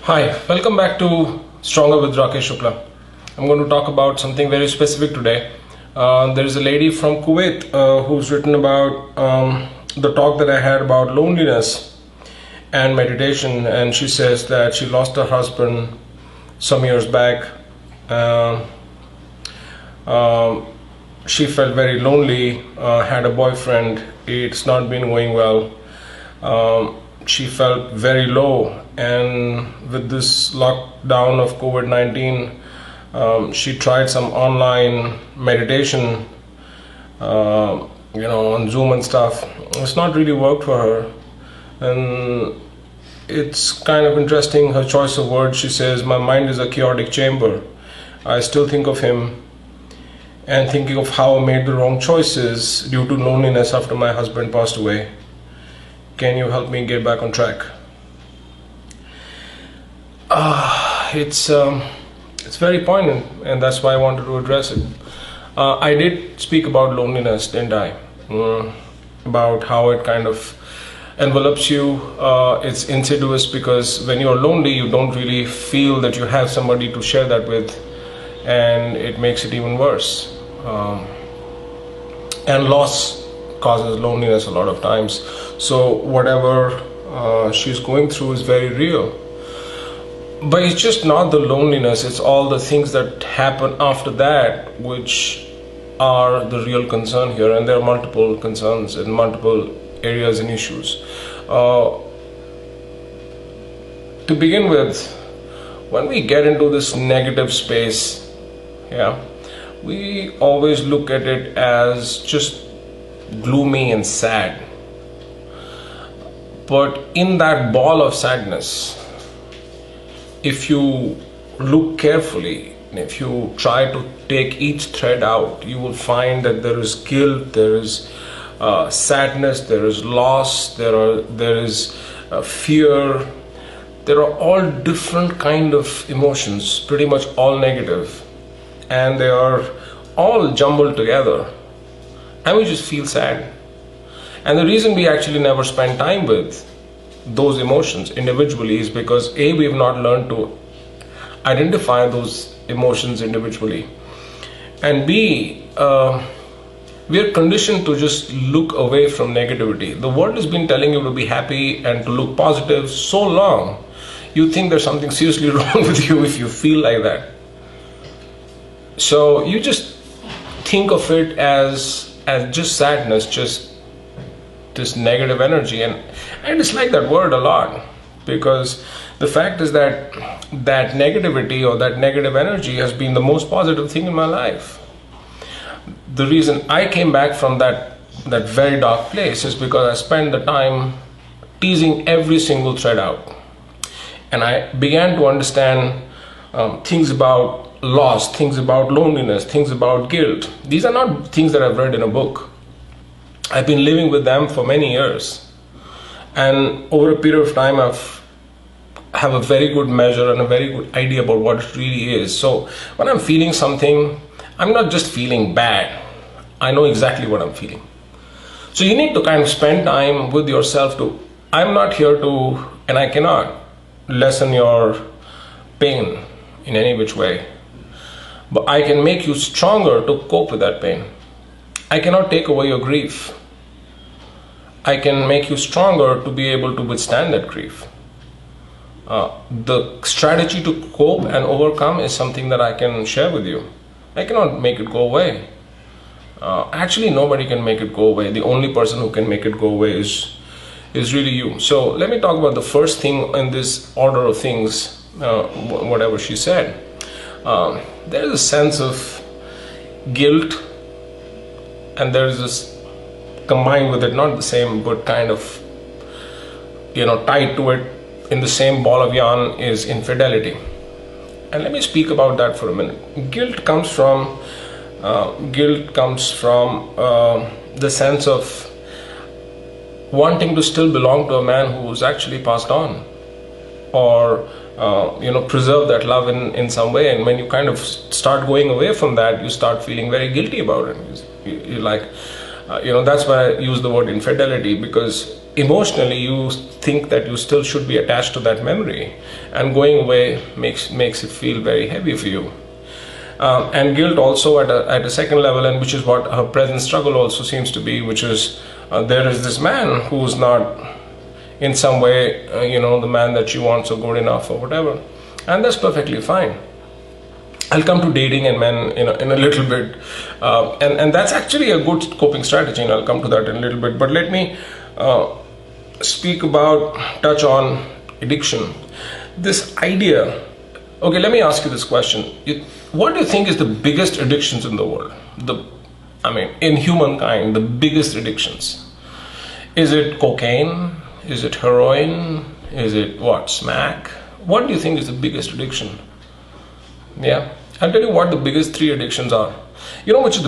Hi, welcome back to Stronger with Rakesh Shukla. I'm going to talk about something very specific today. There is a lady from Kuwait who's written about the talk that I had about loneliness and meditation, and she says that she lost her husband some years back. Uh, she felt very lonely, had a boyfriend, it's not been going well. She felt very low, and with this lockdown of COVID-19, she tried some online meditation, on Zoom and stuff. It's not really worked for her, and it's kind of interesting her choice of words. She says, "My mind is a chaotic chamber. I still think of him and thinking of how I made the wrong choices due to loneliness after my husband passed away. Can you help me get back on track?" It's very poignant, and that's why I wanted to address it. I did speak about loneliness, didn't I? About how it kind of envelops you. It's insidious because when you're lonely, you don't really feel that you have somebody to share that with, and it makes it even worse. And loss causes loneliness a lot of times. So whatever she's going through is very real. But it's just not the loneliness, it's all the things that happen after that which are the real concern here. And there are multiple concerns in multiple areas and issues. To begin with, when we get into this negative space, we always look at it as just gloomy and sad. But in that ball of sadness, if you look carefully, if you try to take each thread out, you will find that there is guilt, there is sadness, there is loss, there is fear. There are all different kind of emotions, pretty much all negative, and they are all jumbled together, and we just feel sad. And the reason we actually never spend time with those emotions individually is because A, we have not learned to identify those emotions individually, and B, we are conditioned to just look away from negativity. The world has been telling you to be happy and to look positive so long, you think there's something seriously wrong with you if you feel like that. So you just think of it as just sadness, just this negative energy, and I dislike that word a lot, because the fact is that that negativity or that negative energy has been the most positive thing in my life. The reason I came back from that very dark place is because I spent the time teasing every single thread out, and I began to understand things about loss, things about loneliness, things about guilt. These are not things that I've read in a book. I've been living with them for many years, and over a period of time have a very good measure and a very good idea about what it really is. So when I'm feeling something, I'm not just feeling bad, I know exactly what I'm feeling. So you need to kind of spend time with yourself I'm not here to, and I cannot lessen your pain in any which way, but I can make you stronger to cope with that pain. I cannot take away your grief. I can make you stronger to be able to withstand that grief. The strategy to cope and overcome is something that I can share with you. I cannot make it go away. Actually, nobody can make it go away. The only person who can make it go away is really you. So let me talk about the first thing in this order of things, whatever she said. There is a sense of guilt, and there is this combined with it, not the same, but kind of tied to it in the same ball of yarn, is infidelity. And let me speak about that for a minute. Guilt comes from the sense of wanting to still belong to a man who's actually passed on, or preserve that love in some way. And when you kind of start going away from that, you start feeling very guilty about it. You're like, That's why I use the word infidelity, because emotionally you think that you still should be attached to that memory, and going away makes it feel very heavy for you. And guilt also at a second level, and which is what her present struggle also seems to be, which is there is this man who's not in some way the man that she wants or good enough or whatever, and that's perfectly fine. I'll come to dating and men in a little bit, and that's actually a good coping strategy, and I'll come to that in a little bit. But let me touch on addiction. This idea. Okay, let me ask you this question. What do you think is the biggest addictions in the world? In humankind, the biggest addictions. Is it cocaine? Is it heroin? Is it smack? What do you think is the biggest addiction? Yeah, I'll tell you what the biggest three addictions are. You know which is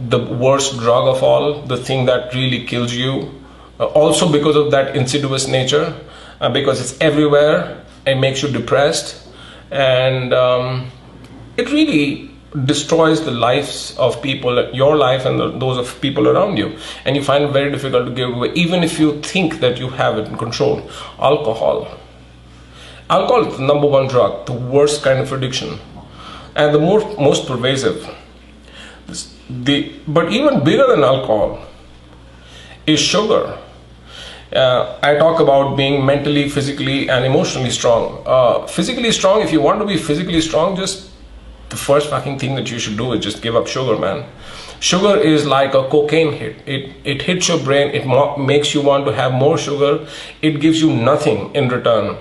the worst drug of all? The thing that really kills you. Also because of that insidious nature, because it's everywhere, it makes you depressed, and it really destroys the lives of people, your life and those of people around you, and you find it very difficult to give away, even if you think that you have it in control. Alcohol is the number one drug, the worst kind of addiction, and the most pervasive. But even bigger than alcohol is sugar. I talk about being mentally, physically, and emotionally strong. Physically strong, if you want to be physically strong, just the first fucking thing that you should do is just give up sugar, man. Sugar is like a cocaine hit. It hits your brain, it makes you want to have more sugar. It gives you nothing in return.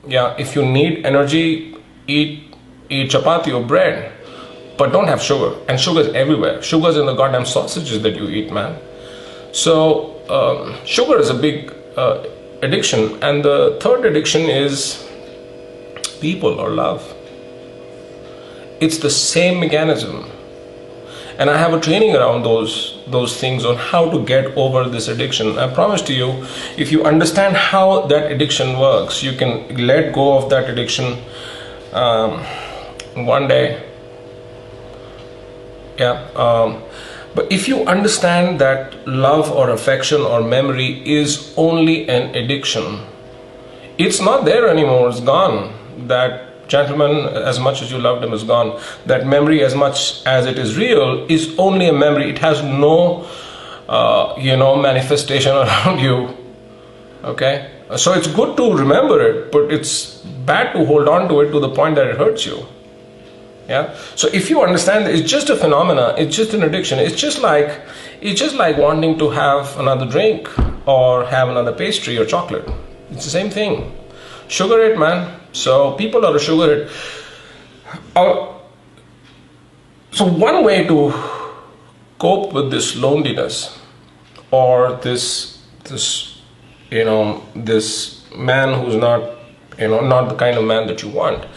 Yeah, if you need energy, eat chapati or bread, but don't have sugar. And sugar is everywhere. Sugar is in the goddamn sausages that you eat, man. So sugar is a big addiction. And the third addiction is people or love. It's the same mechanism, and I have a training around those things on how to get over this addiction. I promise to you, if you understand how that addiction works, you can let go of that addiction one day. But if you understand that love or affection or memory is only an addiction, it's not there anymore, it's gone. That gentleman, as much as you loved him, is gone. That memory, as much as it is real, is only a memory. It has no manifestation around you. Okay, so it's good to remember it, but it's bad to hold on to it to the point that it hurts you. Yeah, so if you understand that it's just a phenomena, it's just an addiction, it's just like wanting to have another drink or have another pastry or chocolate. It's the same thing. Sugar it, man. So people are a sugar it. So one way to cope with this loneliness, or this man who's not the kind of man that you want,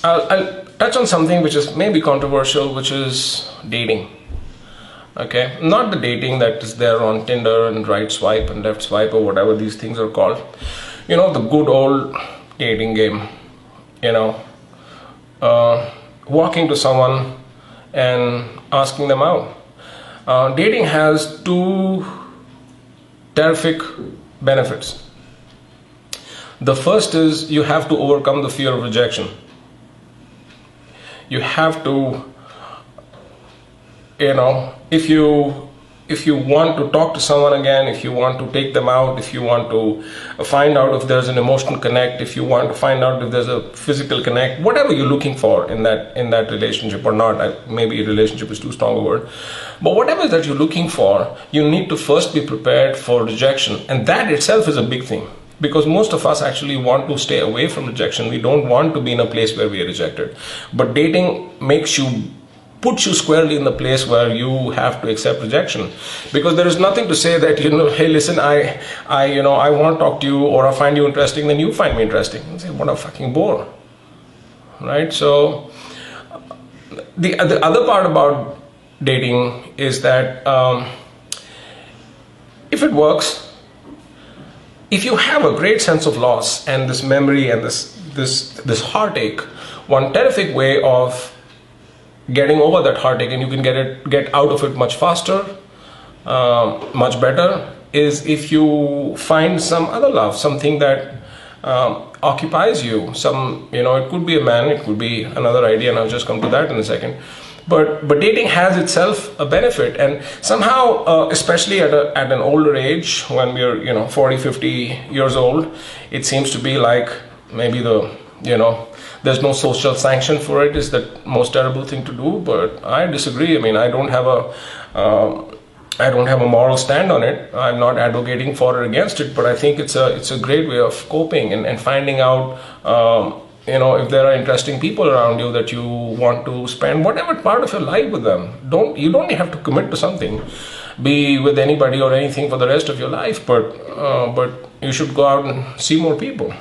I'll touch on something which is maybe controversial, which is dating. Okay, not the dating that is there on Tinder and right swipe and left swipe or whatever these things are called. The good old dating game. Walking to someone and asking them out. Dating has two terrific benefits. The first is you have to overcome the fear of rejection. You have to, if you want to talk to someone again, if you want to take them out, if you want to find out if there's an emotional connect, if you want to find out if there's a physical connect, whatever you're looking for in that relationship or not, maybe a relationship is too strong a word, but whatever that you're looking for, you need to first be prepared for rejection, and that itself is a big thing. Because most of us actually want to stay away from rejection. We don't want to be in a place where we are rejected. But dating puts you squarely in the place where you have to accept rejection. Because there is nothing to say that, hey, listen, I want to talk to you, or I find you interesting, then you find me interesting. And say, what a fucking bore. Right? So the other part about dating is that if it works, if you have a great sense of loss and this memory and this heartache, one terrific way of getting over that heartache, and you can get out of it much faster, much better is if you find some other love, something that occupies you. It could be a man, it could be another idea, and I'll just come to that in a second. But dating has itself a benefit, and somehow, especially at an older age, when we're 40, 50 years old, it seems to be like maybe there's no social sanction for it is the most terrible thing to do. But I disagree. I mean, I don't have a moral stand on it. I'm not advocating for or against it, but I think it's a great way of coping and finding out if there are interesting people around you that you want to spend whatever part of your life with them. You don't have to commit to something, be with anybody or anything for the rest of your life, but you should go out and see more people.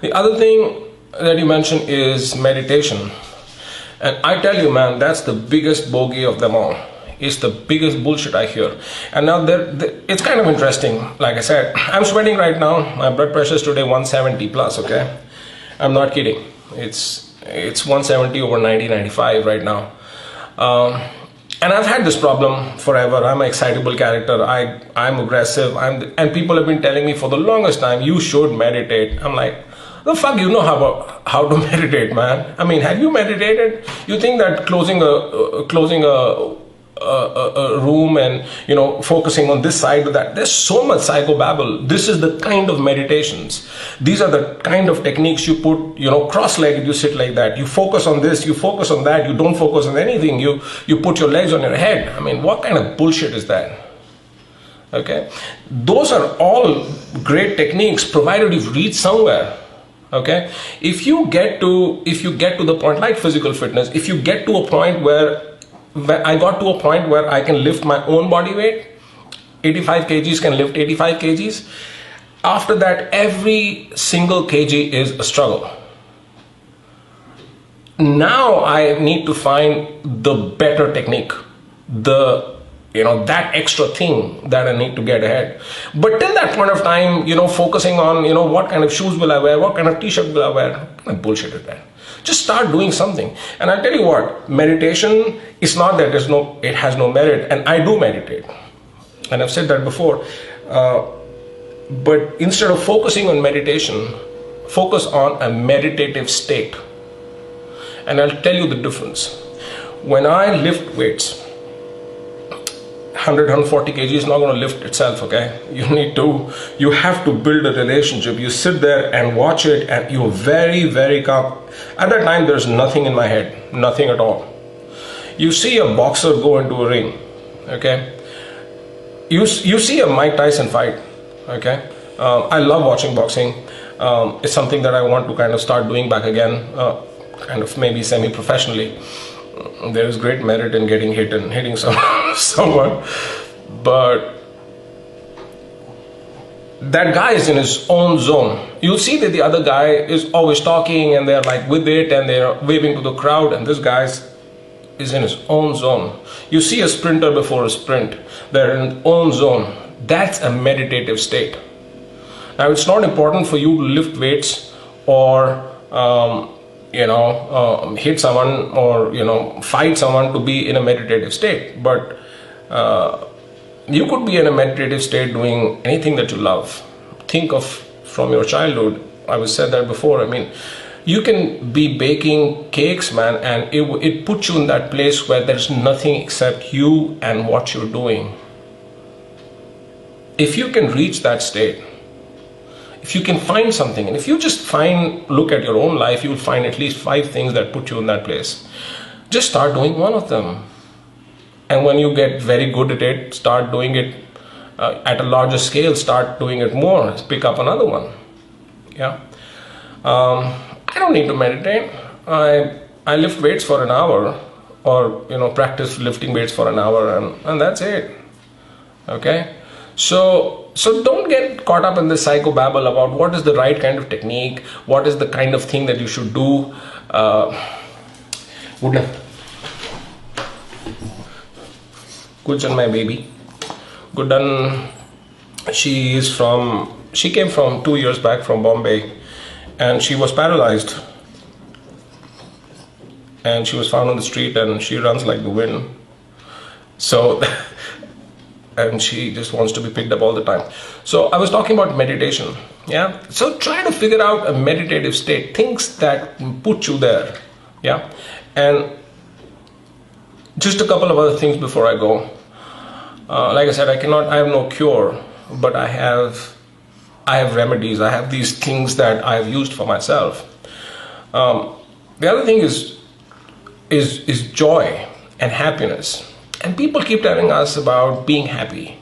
The other thing that you mentioned is meditation, and I tell you, man, that's the biggest bogey of them all. It's the biggest bullshit I hear. And now it's kind of interesting. Like I said, I'm sweating right now. My blood pressure is today 170 plus. Okay, I'm not kidding. It's 170 over 90, 95 right now. And I've had this problem forever. I'm an excitable character. I'm aggressive. And people have been telling me for the longest time, you should meditate. I'm like, the fuck you know how to meditate, man? I mean, have you meditated? You think that closing a room and focusing on this side of that, there's so much psychobabble. This is the kind of meditations, these are the kind of techniques you put, cross-legged, you sit like that, you focus on this, you focus on that, you don't focus on anything, you put your legs on your head. I mean, what kind of bullshit is that? Okay, those are all great techniques provided you've reached somewhere. Okay, if you get to the point, like physical fitness, if you get to a point where I got to a point where I can lift my own body weight, 85 kgs can lift 85 kgs. After that, every single kg is a struggle. Now I need to find the better technique, that extra thing that I need to get ahead. But till that point of time, focusing on, what kind of shoes will I wear, what kind of t-shirt will I wear, what kind of bullshit is that? Just start doing something. And I'll tell you what, meditation is not that it has no merit, and I do meditate. And I've said that before. But instead of focusing on meditation, focus on a meditative state. And I'll tell you the difference. When I lift weights, 100, 140 kg is not going to lift itself, okay? You have to build a relationship. You sit there and watch it, and you're very, very calm. At that time, there's nothing in my head, nothing at all. You see a boxer go into a ring, okay? You see a Mike Tyson fight, okay? I love watching boxing. It's something that I want to kind of start doing back again, kind of maybe semi-professionally. There is great merit in getting hit and hitting someone, but that guy is in his own zone. You'll see that the other guy is always talking and they're like with it and they're waving to the crowd, and this guy is in his own zone. You see a sprinter before a sprint, they're in their own zone. That's a meditative state. Now, it's not important for you to lift weights or hit someone or fight someone to be in a meditative state, but you could be in a meditative state doing anything that you love. Think of from your childhood. I said that before. I mean, you can be baking cakes, man, and it puts you in that place where there's nothing except you and what you're doing. If you can reach that state, if you can find something, and if you just look at your own life, you'll find at least 5 things that put you in that place. Just start doing one of them. And when you get very good at it, start doing it at a larger scale, start doing it more, pick up another one. Yeah. I don't need to meditate. I lift weights for an hour, or practice lifting weights for an hour, and that's it. Okay. So don't get caught up in this psychobabble about what is the right kind of technique, what is the kind of thing that you should do. Good on my baby. Good on. She came from 2 years back from Bombay, and she was paralyzed. And she was found on the street, and she runs like the wind. So and she just wants to be picked up all the time. So I was talking about meditation. Yeah. So try to figure out a meditative state, things that put you there. Yeah. And just a couple of other things before I go. Like I said, I have no cure, but I have remedies. I have these things that I've used for myself. The other thing is joy and happiness. And people keep telling us about being happy,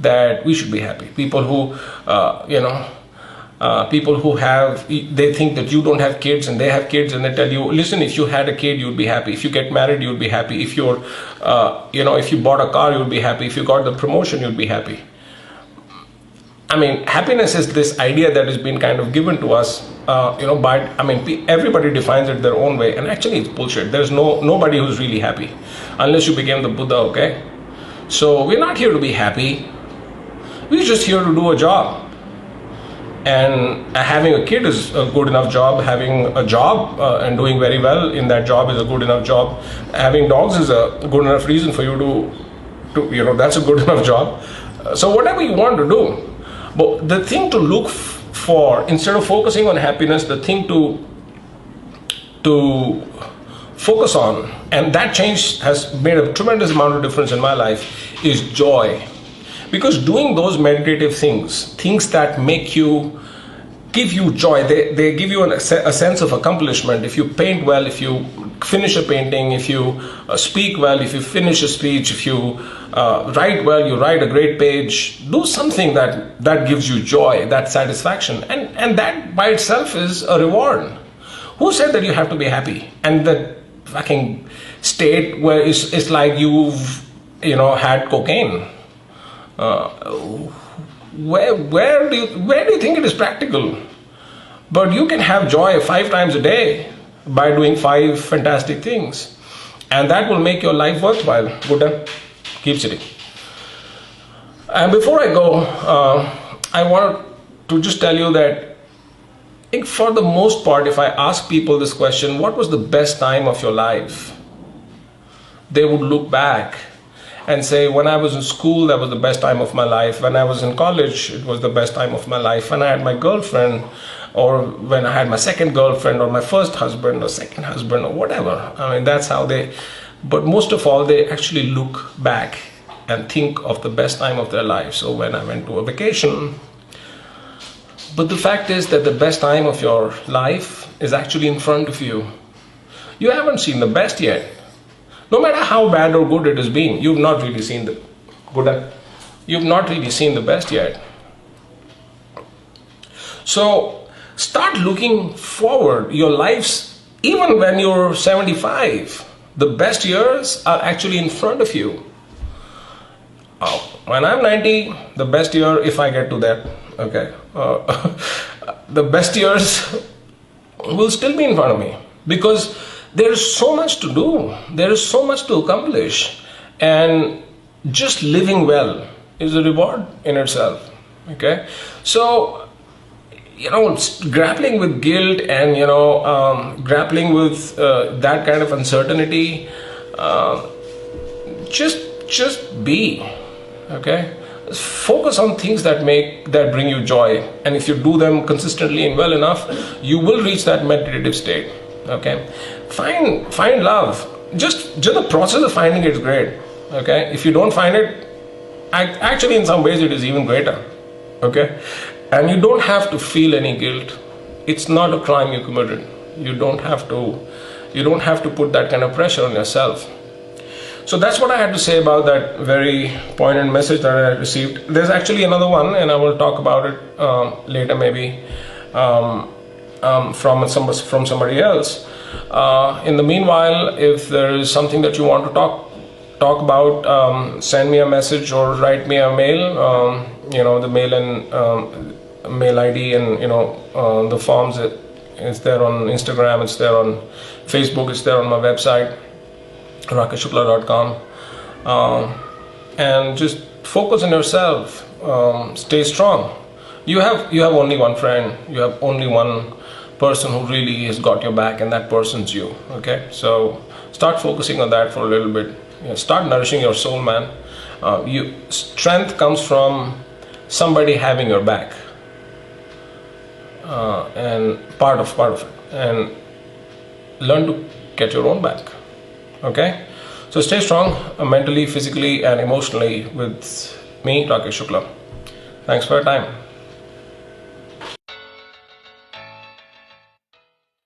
that we should be happy. People who, they think that you don't have kids and they have kids, and they tell you, listen, if you had a kid, you'd be happy. If you get married, you'd be happy. If if you bought a car, you'd be happy. If you got the promotion, you'd be happy. I mean, happiness is this idea that has been kind of given to us, everybody defines it their own way, and actually it's bullshit. There's nobody who's really happy, unless you became the Buddha, okay? So we're not here to be happy. We're just here to do a job. And having a kid is a good enough job. Having a job and doing very well in that job is a good enough job. Having dogs is a good enough reason for you to that's a good enough job. So whatever you want to do. But the thing to look for, instead of focusing on happiness, the thing to focus on, and that change has made a tremendous amount of difference in my life, is joy. Because doing those meditative things that give you joy, they give you a sense of accomplishment. If you paint well, if you finish a painting, if you speak well, if you finish a speech, if you write well, you write a great page, do something that gives you joy, that satisfaction, and that by itself is a reward. Who said that you have to be happy? And the fucking state where it's like you've had cocaine. Where do you think it is practical? But you can have joy 5 times a day by doing 5 fantastic things, and that will make your life worthwhile. Buddha, keep sitting. And before I go, I want to just tell you that for the most part, if I ask people this question, what was the best time of your life? They would look back and say, when I was in school, that was the best time of my life. When I was in college, it was the best time of my life. When I had my girlfriend, or when I had my second girlfriend, or my first husband, or second husband, or whatever. I mean, that's how but most of all, they actually look back and think of the best time of their life. So when I went to a vacation. But the fact is that the best time of your life is actually in front of you. You haven't seen the best yet. No matter how bad or good it has been, you've not really seen the best yet. So start looking forward. Your lives, even when you're 75, the best years are actually in front of you. When I'm 90, the best year, if I get to that, okay, the best years will still be in front of me, because there is so much to do. There is so much to accomplish. And just living well is a reward in itself. Okay? So, grappling with guilt and, grappling with that kind of uncertainty, just be. Okay? Focus on things that bring you joy. And if you do them consistently and well enough, you will reach that meditative state. Okay, find love. Just the process of finding it is great. Okay, if you don't find it, actually in some ways it is even greater. Okay, and you don't have to feel any guilt. It's not a crime you committed. You don't have to put that kind of pressure on yourself. So that's what I had to say about that very poignant message that I received. There's actually another one, and I will talk about it later, maybe. From somebody else. In the meanwhile, if there is something that you want to talk about, send me a message or write me a mail. The mail and mail ID and the forms. It's there on Instagram. It's there on Facebook. It's there on my website, rakeshshukla.com. And just focus on yourself. Stay strong. You have only one friend. You have only one person who really has got your back, and that person's you. Okay, so start focusing on that for a little bit. Start nourishing your soul, man. Strength comes from somebody having your back, and part of it, and learn to get your own back. Okay, so stay strong, mentally, physically, and emotionally with me, Rakesh Shukla. Thanks for your time.